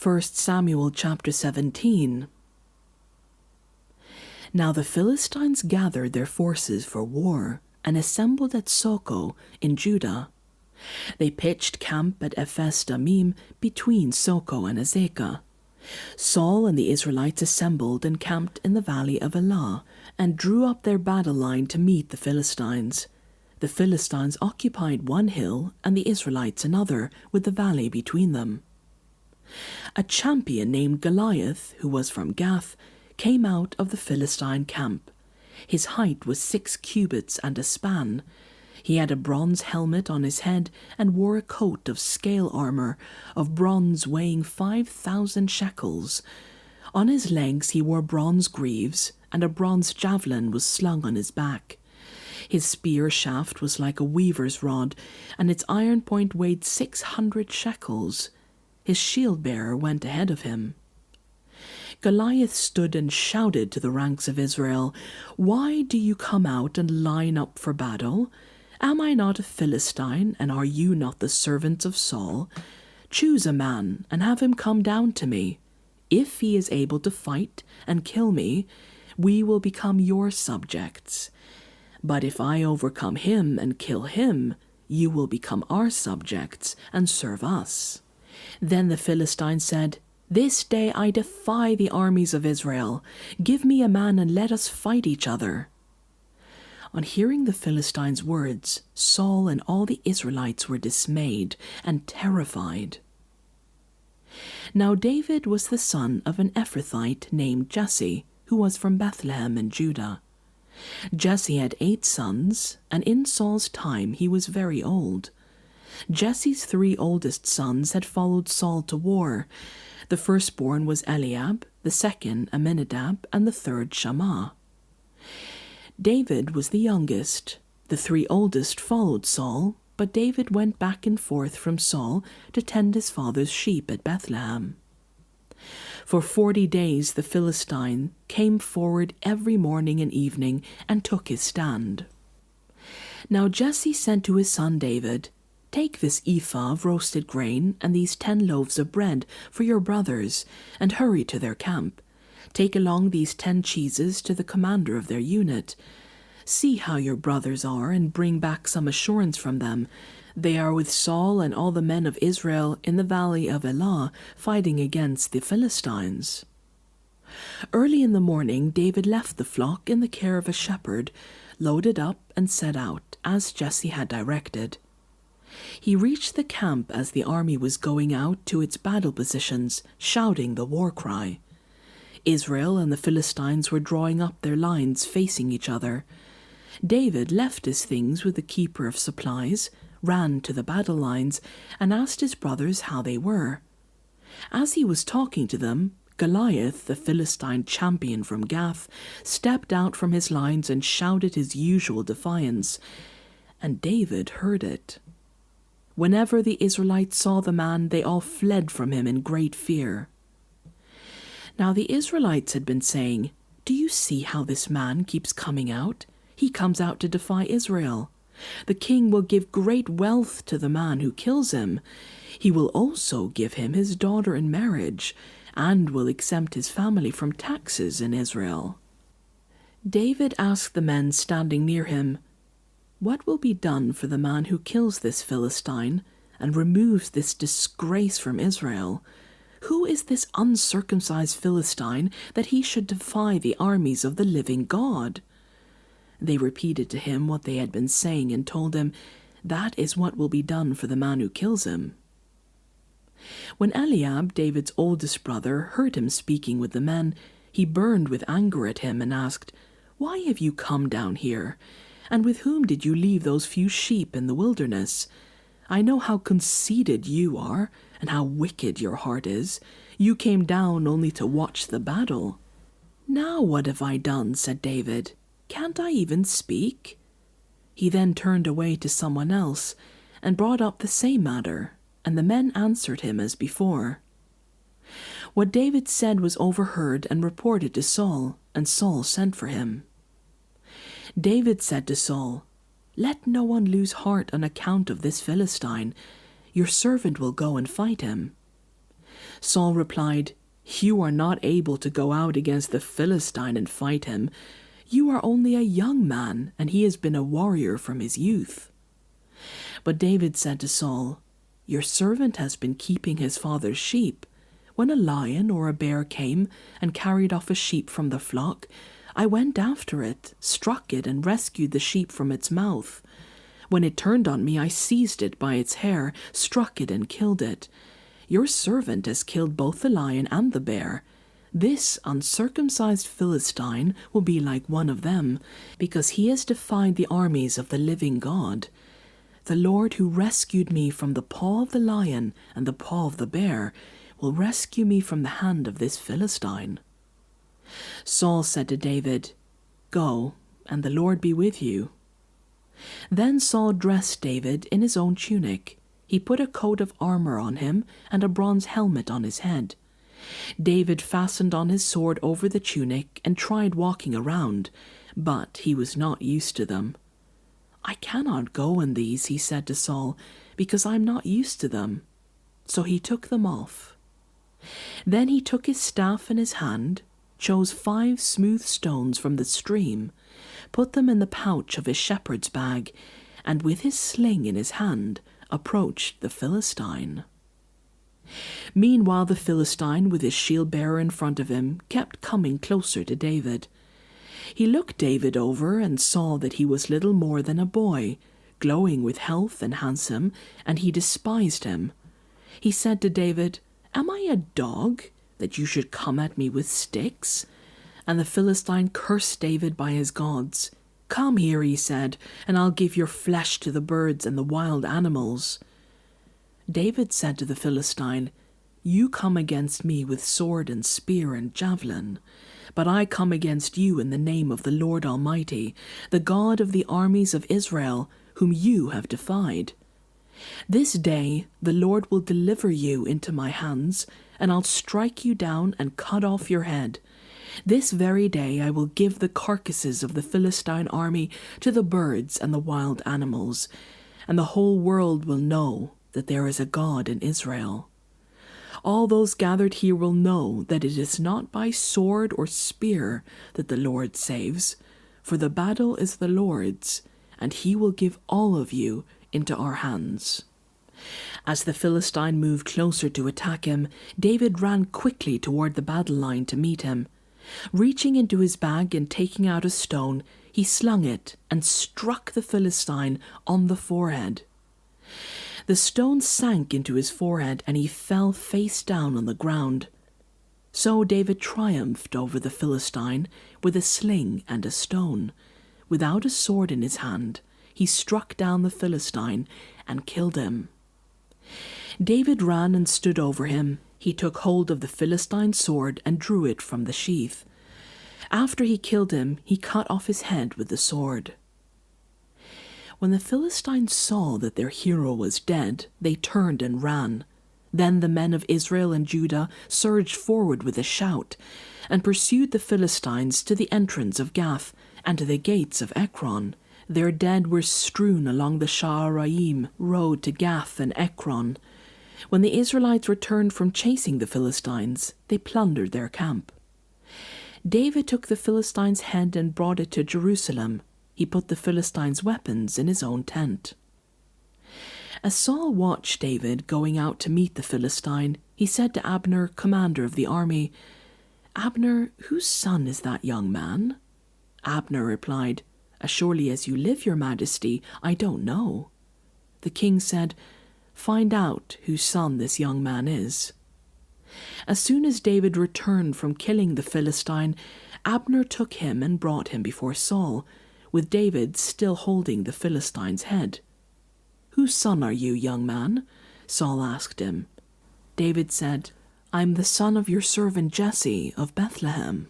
1 Samuel chapter 17. Now the Philistines gathered their forces for war and assembled at Soko in Judah. They pitched camp at Ephes Dammim between Soko and Azekah. Saul and the Israelites assembled and camped in the valley of Elah and drew up their battle line to meet the Philistines. The Philistines occupied one hill and the Israelites another, with the valley between them. A champion named Goliath, who was from Gath, came out of the Philistine camp. His height was 6 cubits and a span. He had a bronze helmet on his head and wore a coat of scale armor of bronze weighing 5,000 shekels. On his legs he wore bronze greaves, and a bronze javelin was slung on his back. His spear shaft was like a weaver's rod, and its iron point weighed 600 shekels. His shield-bearer went ahead of him. Goliath stood and shouted to the ranks of Israel, "Why do you come out and line up for battle? Am I not a Philistine, and are you not the servants of Saul? Choose a man, and have him come down to me. If he is able to fight and kill me, we will become your subjects. But if I overcome him and kill him, you will become our subjects and serve us." Then the Philistine said, "This day I defy the armies of Israel. Give me a man and let us fight each other." On hearing the Philistines' words, Saul and all the Israelites were dismayed and terrified. Now David was the son of an Ephrathite named Jesse, who was from Bethlehem in Judah. Jesse had 8 sons, and in Saul's time he was very old. Jesse's 3 oldest sons had followed Saul to war. The firstborn was Eliab, the second Amminadab, and the third Shammah. David was the youngest. The 3 oldest followed Saul, but David went back and forth from Saul to tend his father's sheep at Bethlehem. For 40 days the Philistine came forward every morning and evening and took his stand. Now Jesse said to his son David, "Take this ephah of roasted grain and these 10 loaves of bread for your brothers, and hurry to their camp. Take along these 10 cheeses to the commander of their unit. See how your brothers are, and bring back some assurance from them. They are with Saul and all the men of Israel in the valley of Elah, fighting against the Philistines." Early in the morning David left the flock in the care of a shepherd, loaded up and set out, as Jesse had directed. He reached the camp as the army was going out to its battle positions, shouting the war cry. Israel and the Philistines were drawing up their lines facing each other. David left his things with the keeper of supplies, ran to the battle lines, and asked his brothers how they were. As he was talking to them, Goliath, the Philistine champion from Gath, stepped out from his lines and shouted his usual defiance, and David heard it. Whenever the Israelites saw the man, they all fled from him in great fear. Now the Israelites had been saying, "Do you see how this man keeps coming out? He comes out to defy Israel. The king will give great wealth to the man who kills him. He will also give him his daughter in marriage, and will exempt his family from taxes in Israel." David asked the men standing near him, "What will be done for the man who kills this Philistine and removes this disgrace from Israel? Who is this uncircumcised Philistine that he should defy the armies of the living God?" They repeated to him what they had been saying and told him, "That is what will be done for the man who kills him." When Eliab, David's oldest brother, heard him speaking with the men, he burned with anger at him and asked, "Why have you come down here? And with whom did you leave those few sheep in the wilderness? I know how conceited you are, and how wicked your heart is. You came down only to watch the battle." "Now what have I done?" said David. "Can't I even speak?" He then turned away to someone else, and brought up the same matter, and the men answered him as before. What David said was overheard and reported to Saul, and Saul sent for him. David said to Saul, "Let no one lose heart on account of this Philistine. Your servant will go and fight him." Saul replied, "You are not able to go out against the Philistine and fight him. You are only a young man, and he has been a warrior from his youth." But David said to Saul, "Your servant has been keeping his father's sheep. When a lion or a bear came and carried off a sheep from the flock, I went after it, struck it, and rescued the sheep from its mouth. When it turned on me, I seized it by its hair, struck it, and killed it. Your servant has killed both the lion and the bear. This uncircumcised Philistine will be like one of them, because he has defied the armies of the living God. The Lord who rescued me from the paw of the lion and the paw of the bear will rescue me from the hand of this Philistine." Saul said to David, "Go, and the Lord be with you." Then Saul dressed David in his own tunic. He put a coat of armor on him and a bronze helmet on his head. David fastened on his sword over the tunic and tried walking around, but he was not used to them. "I cannot go in these," he said to Saul, "because I am not used to them." So he took them off. Then he took his staff in his hand, chose 5 smooth stones from the stream, put them in the pouch of his shepherd's bag, and with his sling in his hand approached the Philistine. Meanwhile the Philistine, with his shield-bearer in front of him, kept coming closer to David. He looked David over and saw that he was little more than a boy, glowing with health and handsome, and he despised him. He said to David, "Am I a dog, that you should come at me with sticks?" And the Philistine cursed David by his gods. "Come here," he said, "and I'll give your flesh to the birds and the wild animals." David said to the Philistine, "You come against me with sword and spear and javelin, but I come against you in the name of the Lord Almighty, the God of the armies of Israel, whom you have defied. This day the Lord will deliver you into my hands, and I'll strike you down and cut off your head. This very day I will give the carcasses of the Philistine army to the birds and the wild animals, and the whole world will know that there is a God in Israel. All those gathered here will know that it is not by sword or spear that the Lord saves, for the battle is the Lord's, and he will give all of you into our hands." As the Philistine moved closer to attack him, David ran quickly toward the battle line to meet him. Reaching into his bag and taking out a stone, he slung it and struck the Philistine on the forehead. The stone sank into his forehead and he fell face down on the ground. So David triumphed over the Philistine with a sling and a stone. Without a sword in his hand, he struck down the Philistine and killed him. David ran and stood over him. He took hold of the Philistine's sword and drew it from the sheath. After he killed him, he cut off his head with the sword. When the Philistines saw that their hero was dead, they turned and ran. Then the men of Israel and Judah surged forward with a shout, and pursued the Philistines to the entrance of Gath and to the gates of Ekron. Their dead were strewn along the Sha'araim road to Gath and Ekron. When the Israelites returned from chasing the Philistines, they plundered their camp. David took the Philistine's head and brought it to Jerusalem. He put the Philistines' weapons in his own tent. As Saul watched David going out to meet the Philistine, he said to Abner, commander of the army, "Abner, whose son is that young man?" Abner replied, "As surely as you live, your majesty, I don't know." The king said, "Find out whose son this young man is." As soon as David returned from killing the Philistine, Abner took him and brought him before Saul, with David still holding the Philistine's head. "Whose son are you, young man?" Saul asked him. David said, "I'm the son of your servant Jesse of Bethlehem."